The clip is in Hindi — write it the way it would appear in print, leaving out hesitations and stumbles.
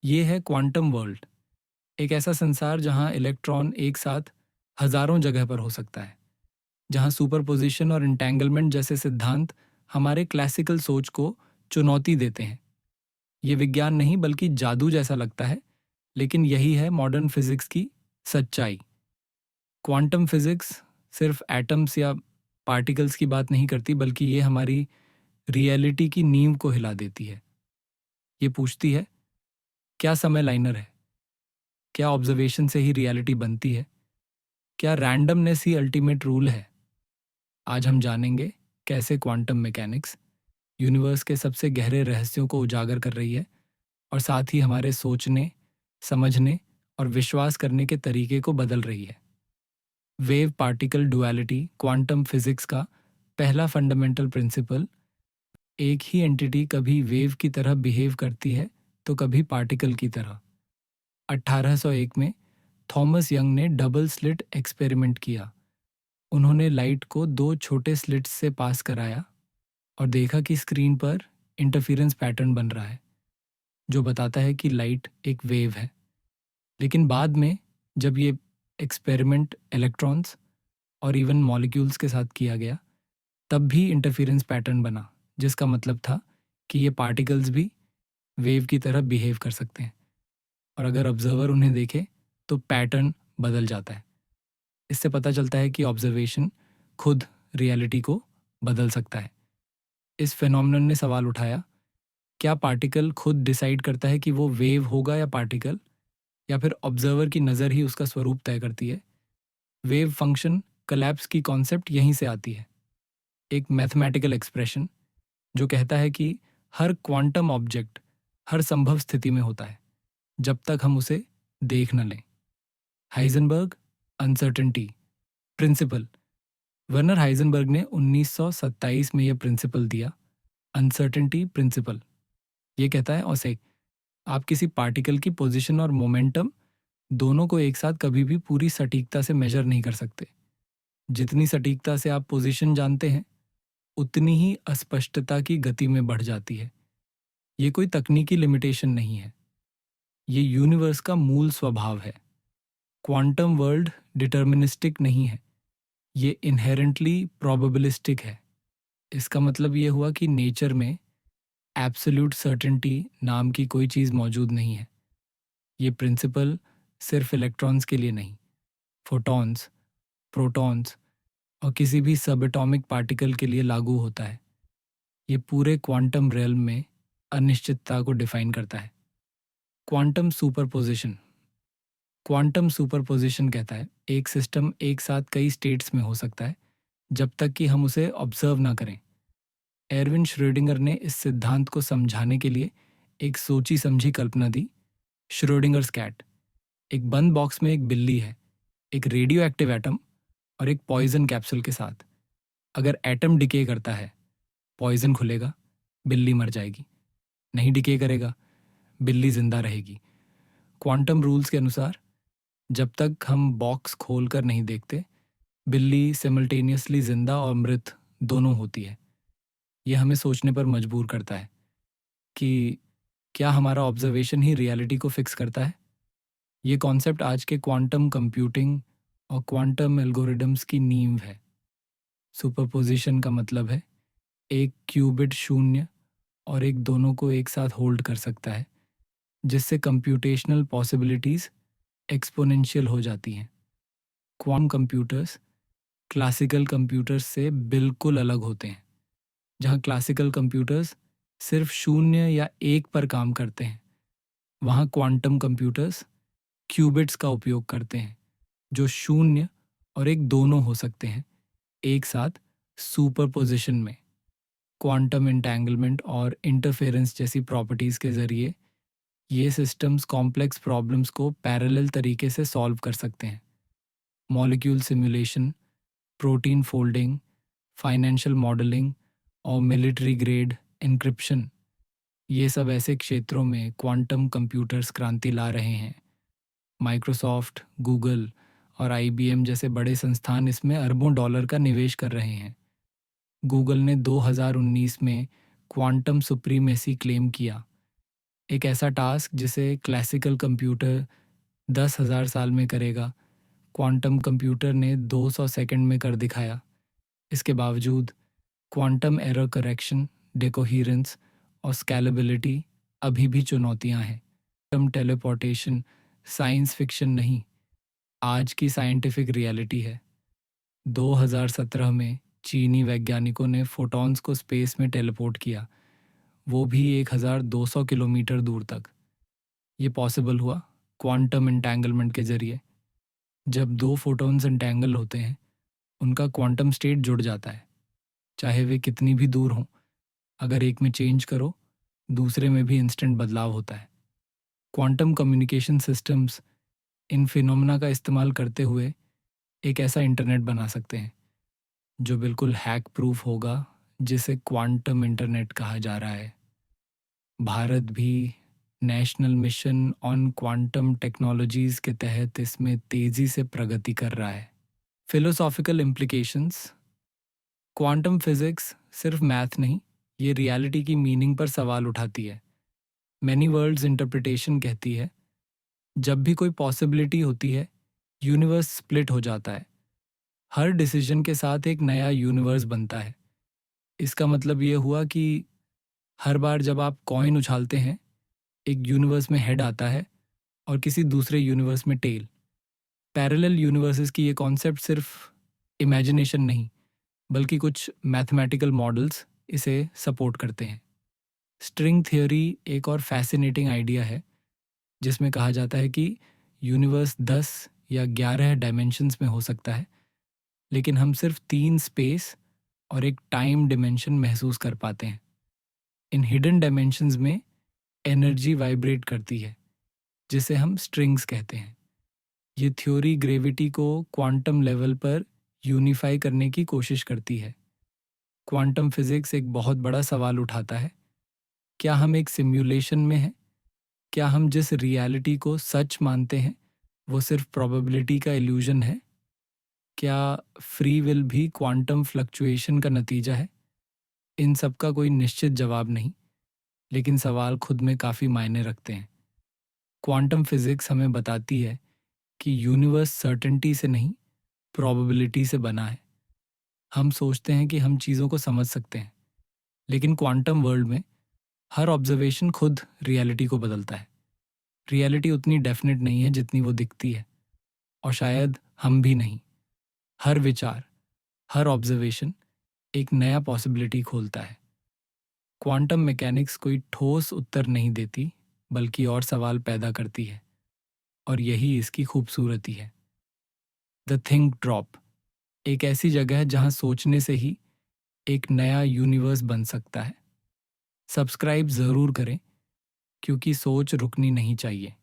ये है क्वांटम वर्ल्ड, एक ऐसा संसार जहां इलेक्ट्रॉन एक साथ हजारों जगह पर हो सकता है, जहां सुपरपोजिशन और इंटेंगलमेंट जैसे सिद्धांत हमारे क्लासिकल सोच को चुनौती देते हैं। ये विज्ञान नहीं बल्कि जादू जैसा लगता है, लेकिन यही है मॉडर्न फिजिक्स की सच्चाई। क्वांटम फिजिक्स सिर्फ एटम्स या पार्टिकल्स की बात नहीं करती, बल्कि ये हमारी रियलिटी की नींव को हिला देती है। ये पूछती है, क्या समय लाइनर है? क्या ऑब्जर्वेशन से ही रियलिटी बनती है? क्या रैंडमनेस ही अल्टीमेट रूल है? आज हम जानेंगे कैसे क्वांटम मैकेनिक्स यूनिवर्स के सबसे गहरे रहस्यों को उजागर कर रही है और साथ ही हमारे सोचने, समझने और विश्वास करने के तरीके को बदल रही है। Wave particle duality quantum physics का पहला फंडामेंटल प्रिंसिपल, एक ही एंटिटी कभी वेव की तरह बिहेव करती है तो कभी पार्टिकल की तरह। 1801 में थॉमस यंग ने डबल स्लिट एक्सपेरिमेंट किया। उन्होंने लाइट को दो छोटे स्लिट्स से पास कराया और देखा कि स्क्रीन पर इंटरफेरेंस पैटर्न बन रहा है, जो बताता है कि लाइट एक वेव है। लेकिन बाद में जब ये एक्सपेरिमेंट इलेक्ट्रॉन्स और इवन मॉलिक्यूल्स के साथ किया गया, तब भी इंटरफेरेंस पैटर्न बना, जिसका मतलब था कि ये पार्टिकल्स भी वेव की तरह बिहेव कर सकते हैं और अगर ऑब्जर्वर उन्हें देखे तो पैटर्न बदल जाता है। इससे पता चलता है कि ऑब्जर्वेशन खुद रियलिटी को बदल सकता है। इस फेनोमेनन ने सवाल उठाया, क्या पार्टिकल खुद डिसाइड करता है कि वो वेव होगा या पार्टिकल, या फिर ऑब्जर्वर की नज़र ही उसका स्वरूप तय करती है? वेव फंक्शन कोलैप्स की कॉन्सेप्ट यहीं से आती है, एक मैथमेटिकल एक्सप्रेशन जो कहता है कि हर क्वांटम ऑब्जेक्ट हर संभव स्थिति में होता है जब तक हम उसे देख न लें। Heisenberg uncertainty principle, Werner Heisenberg ने 1927 में यह प्रिंसिपल दिया, अनसर्टेनिटी प्रिंसिपल। ये कहता है औसे आप किसी पार्टिकल की पोजीशन और मोमेंटम दोनों को एक साथ कभी भी पूरी सटीकता से मेजर नहीं कर सकते। जितनी सटीकता से आप पोजीशन जानते हैं, उतनी ही अस्पष्टता की गति में बढ़ जाती है। ये कोई तकनीकी लिमिटेशन नहीं है, ये यूनिवर्स का मूल स्वभाव है। क्वांटम वर्ल्ड डिटर्मिनिस्टिक नहीं है, ये इनहेरेंटली प्रोबेबिलिस्टिक है। इसका मतलब ये हुआ कि नेचर में एब्सोल्यूट सर्टेनिटी नाम की कोई चीज़ मौजूद नहीं है। ये प्रिंसिपल सिर्फ इलेक्ट्रॉन्स के लिए नहीं, फोटॉन्स, प्रोटॉन्स और किसी भी सब एटॉमिक पार्टिकल के लिए लागू होता है। ये पूरे क्वांटम रियल्म में अनिश्चितता को डिफाइन करता है। क्वांटम सुपरपोजिशन, क्वांटम सुपरपोजिशन कहता है एक सिस्टम एक साथ कई स्टेट्स में हो सकता है जब तक कि हम उसे ऑब्जर्व ना करें। एरविन श्रोडिंगर ने इस सिद्धांत को समझाने के लिए एक सोची समझी कल्पना दी, श्रोडिंगर्स कैट। एक बंद बॉक्स में एक बिल्ली है, एक रेडियो एक्टिव एटम और एक पॉइजन कैप्सूल के साथ। अगर एटम डिके करता है, पॉइजन खुलेगा, बिल्ली मर जाएगी। नहीं डिके करेगा, बिल्ली जिंदा रहेगी। क्वांटम रूल्स के अनुसार जब तक हम बॉक्स खोलकर नहीं देखते, बिल्ली सिमल्टेनियसली जिंदा और मृत दोनों होती है। यह हमें सोचने पर मजबूर करता है कि क्या हमारा ऑब्जर्वेशन ही रियलिटी को फिक्स करता है? ये कॉन्सेप्ट आज के क्वांटम कंप्यूटिंग और क्वांटम एल्गोरिदम्स की नींव है। सुपरपोजिशन का मतलब है एक क्यूबिट शून्य और एक दोनों को एक साथ होल्ड कर सकता है, जिससे कंप्यूटेशनल पॉसिबिलिटीज एक्सपोनेंशियल हो जाती हैं। क्वांटम कंप्यूटर्स क्लासिकल कंप्यूटर्स से बिल्कुल अलग होते हैं। जहाँ क्लासिकल कंप्यूटर्स सिर्फ शून्य या एक पर काम करते हैं, वहाँ क्वांटम कंप्यूटर्स क्यूबिट्स का उपयोग करते हैं, जो शून्य और एक दोनों हो सकते हैं एक साथ सुपरपोजिशन में। क्वांटम इंटेंगलमेंट और इंटरफेरेंस जैसी प्रॉपर्टीज के जरिए ये सिस्टम्स कॉम्प्लेक्स प्रॉब्लम्स को पैरेलल तरीके से सॉल्व कर सकते हैं। Molecule simulation, protein folding, financial modelling और मिलिट्री ग्रेड एन्क्रिप्शन, ये सब ऐसे क्षेत्रों में क्वांटम कंप्यूटर्स क्रांति ला रहे हैं। माइक्रोसॉफ्ट, गूगल और आईबीएम जैसे बड़े संस्थान इसमें अरबों डॉलर का निवेश कर रहे हैं। गूगल ने 2019 में क्वांटम सुप्रीमेसी क्लेम किया, एक ऐसा टास्क जिसे क्लासिकल कंप्यूटर 10,000 साल में करेगा, क्वांटम कंप्यूटर ने 200 सेकंड में कर दिखाया। इसके बावजूद क्वांटम एरर करेक्शन, डिकोहेरेंस और स्केलेबिलिटी अभी भी चुनौतियां हैं। क्वांटम टेलीपोर्टेशन साइंस फिक्शन नहीं, आज की साइंटिफिक रियलिटी है। 2017 में चीनी वैज्ञानिकों ने फोटॉन्स को स्पेस में टेलीपोर्ट किया, वो भी 1200 किलोमीटर दूर तक। ये पॉसिबल हुआ क्वांटम एंटेंगलमेंट के जरिए। जब दो फोटॉन्स एंटेंगल होते हैं, उनका क्वांटम स्टेट जुड़ जाता है, चाहे वे कितनी भी दूर हों। अगर एक में चेंज करो, दूसरे में भी इंस्टेंट बदलाव होता है। Quantum communication systems in phenomena का इस्तेमाल करते हुए एक ऐसा इंटरनेट बना सकते हैं जो बिल्कुल हैक प्रूफ होगा, जिसे क्वांटम इंटरनेट कहा जा रहा है। भारत भी national mission on quantum technologies के तहत इसमें तेजी से प्रगति कर रहा है। Philosophical implications. क्वांटम फिजिक्स सिर्फ मैथ नहीं, ये रियलिटी की मीनिंग पर सवाल उठाती है। मैनी वर्ल्ड्स इंटरप्रिटेशन कहती है, जब भी कोई पॉसिबिलिटी होती है, यूनिवर्स स्प्लिट हो जाता है। हर डिसीजन के साथ एक नया यूनिवर्स बनता है। इसका मतलब ये हुआ कि हर बार जब आप कॉइन उछालते हैं, एक यूनिवर्स में हेड आता है और किसी दूसरे यूनिवर्स में टेल। पैरेलल यूनिवर्सेस की ये कॉन्सेप्ट सिर्फ इमेजिनेशन नहीं, बल्कि कुछ मैथमेटिकल मॉडल्स इसे सपोर्ट करते हैं। स्ट्रिंग थ्योरी एक और फैसिनेटिंग आइडिया है, जिसमें कहा जाता है कि यूनिवर्स 10 या 11 डायमेंशंस में हो सकता है, लेकिन हम सिर्फ 3 स्पेस और एक टाइम डिमेंशन महसूस कर पाते हैं। इन हिडन डायमेंशंस में एनर्जी वाइब्रेट करती है, जिसे हम स्ट्रिंग्स कहते हैं। ये थ्योरी ग्रेविटी को क्वांटम लेवल पर यूनिफाई करने की कोशिश करती है। क्वांटम फिजिक्स एक बहुत बड़ा सवाल उठाता है, क्या हम एक सिम्युलेशन में हैं? क्या हम जिस रियलिटी को सच मानते हैं वो सिर्फ प्रोबेबिलिटी का इल्यूजन है? क्या फ्री विल भी क्वांटम फ्लक्चुएशन का नतीजा है? इन सब का कोई निश्चित जवाब नहीं, लेकिन सवाल खुद में काफ़ी मायने रखते हैं। क्वांटम फिजिक्स हमें बताती है कि यूनिवर्स सर्टेनिटी से नहीं, प्रोबेबिलिटी से बना है। हम सोचते हैं कि हम चीज़ों को समझ सकते हैं, लेकिन क्वांटम वर्ल्ड में हर ऑब्जर्वेशन खुद रियलिटी को बदलता है। रियलिटी उतनी डेफिनेट नहीं है जितनी वो दिखती है, और शायद हम भी नहीं। हर विचार, हर ऑब्जर्वेशन एक नया पॉसिबिलिटी खोलता है। क्वांटम मैकेनिक्स कोई ठोस उत्तर नहीं देती, बल्कि और सवाल पैदा करती है, और यही इसकी खूबसूरती है। द थिंक ड्रॉप एक ऐसी जगह है जहां सोचने से ही एक नया यूनिवर्स बन सकता है। सब्सक्राइब ज़रूर करें, क्योंकि सोच रुकनी नहीं चाहिए।